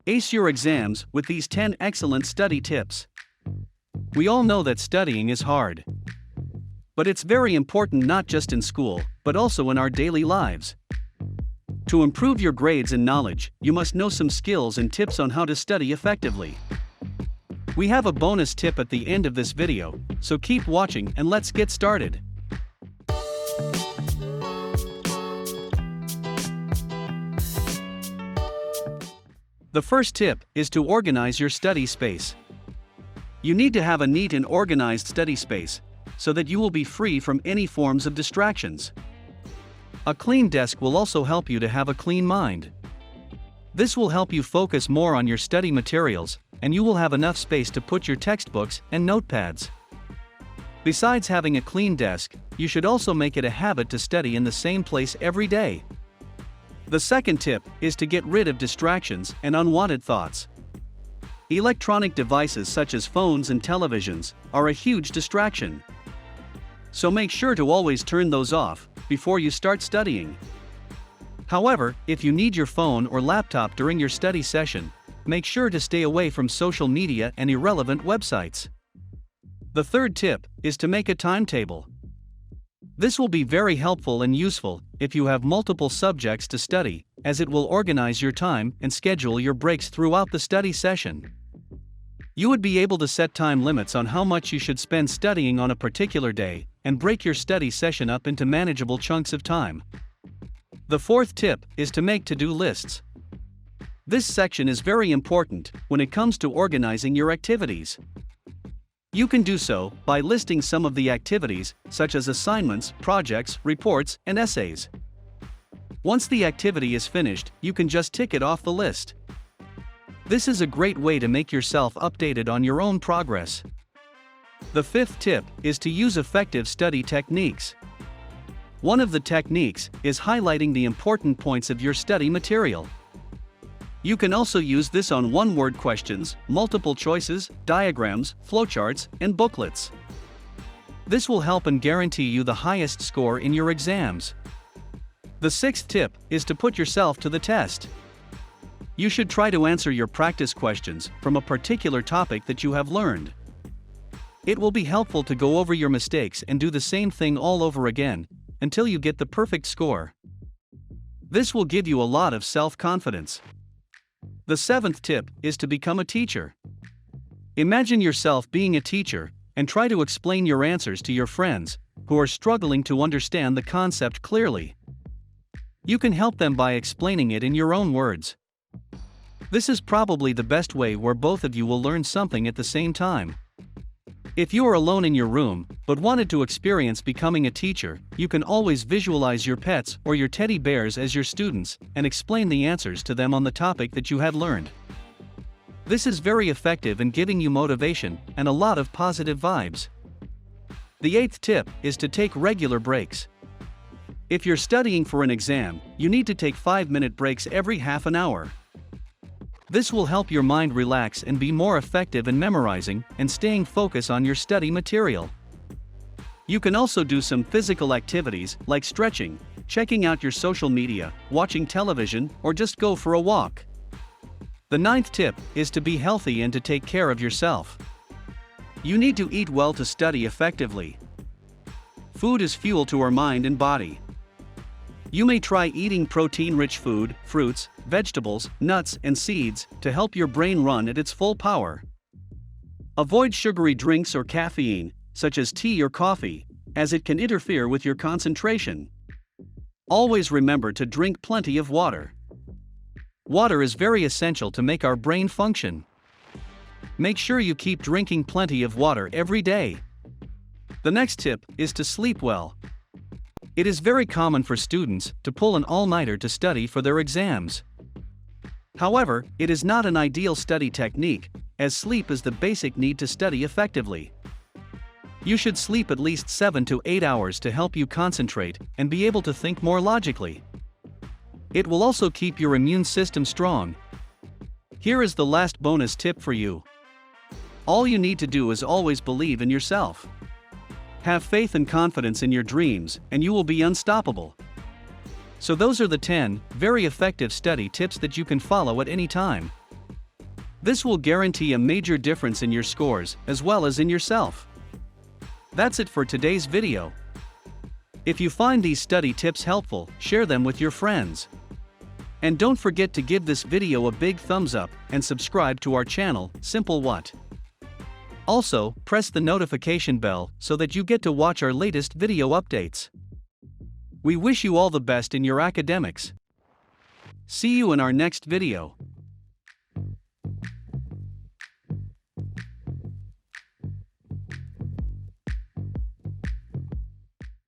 Ace your exams with these 10 excellent study tips. We all know that studying is hard. But it's very important not just in school, but also in our daily lives. To improve your grades and knowledge, you must know some skills and tips on how to study effectively. We have a bonus tip at the end of this video, so keep watching and let's get started. The first tip is to organize your study space. You need to have a neat and organized study space, so that you will be free from any forms of distractions. A clean desk will also help you to have a clean mind. This will help you focus more on your study materials, and you will have enough space to put your textbooks and notepads. Besides having a clean desk, you should also make it a habit to study in the same place every day. The second tip is to get rid of distractions and unwanted thoughts. Electronic devices such as phones and televisions are a huge distraction. So make sure to always turn those off before you start studying. However, if you need your phone or laptop during your study session, make sure to stay away from social media and irrelevant websites. The third tip is to make a timetable. This will be very helpful and useful if you have multiple subjects to study, as it will organize your time and schedule your breaks throughout the study session. You would be able to set time limits on how much you should spend studying on a particular day, and break your study session up into manageable chunks of time. The fourth tip is to make to-do lists. This section is very important when it comes to organizing your activities. You can do so by listing some of the activities, such as assignments, projects, reports, and essays. Once the activity is finished, you can just tick it off the list. This is a great way to make yourself updated on your own progress. The fifth tip is to use effective study techniques. One of the techniques is highlighting the important points of your study material. You can also use this on one-word questions, multiple choices, diagrams, flowcharts, and booklets. This will help and guarantee you the highest score in your exams. The sixth tip is to put yourself to the test. You should try to answer your practice questions from a particular topic that you have learned. It will be helpful to go over your mistakes and do the same thing all over again, until you get the perfect score. This will give you a lot of self-confidence. The seventh tip is to become a teacher. Imagine yourself being a teacher, and try to explain your answers to your friends, who are struggling to understand the concept clearly. You can help them by explaining it in your own words. This is probably the best way where both of you will learn something at the same time. If you are alone in your room, but wanted to experience becoming a teacher, you can always visualize your pets or your teddy bears as your students, and explain the answers to them on the topic that you had learned. This is very effective in giving you motivation and a lot of positive vibes. The eighth tip is to take regular breaks. If you're studying for an exam, you need to take 5-minute breaks every half an hour. This will help your mind relax and be more effective in memorizing and staying focused on your study material. You can also do some physical activities like stretching, checking out your social media, watching television, or just go for a walk. The ninth tip is to be healthy and to take care of yourself. You need to eat well to study effectively. Food is fuel to our mind and body. You may try eating protein-rich food, fruits, vegetables, nuts, and seeds to help your brain run at its full power. Avoid sugary drinks or caffeine, such as tea or coffee, as it can interfere with your concentration. Always remember to drink plenty of water. Water is very essential to make our brain function. Make sure you keep drinking plenty of water every day. The next tip is to sleep well. It is very common for students to pull an all-nighter to study for their exams. However, it is not an ideal study technique, as sleep is the basic need to study effectively. You should sleep at least 7 to 8 hours to help you concentrate and be able to think more logically. It will also keep your immune system strong. Here is the last bonus tip for you. All you need to do is always believe in yourself. Have faith and confidence in your dreams, and you will be unstoppable. So those are the 10 very effective study tips that you can follow at any time. This will guarantee a major difference in your scores as well as in yourself. That's it for today's video. If you find these study tips helpful, share them with your friends. And don't forget to give this video a big thumbs up and subscribe to our channel, Simple What. Also, press the notification bell so that you get to watch our latest video updates. We wish you all the best in your academics. See you in our next video.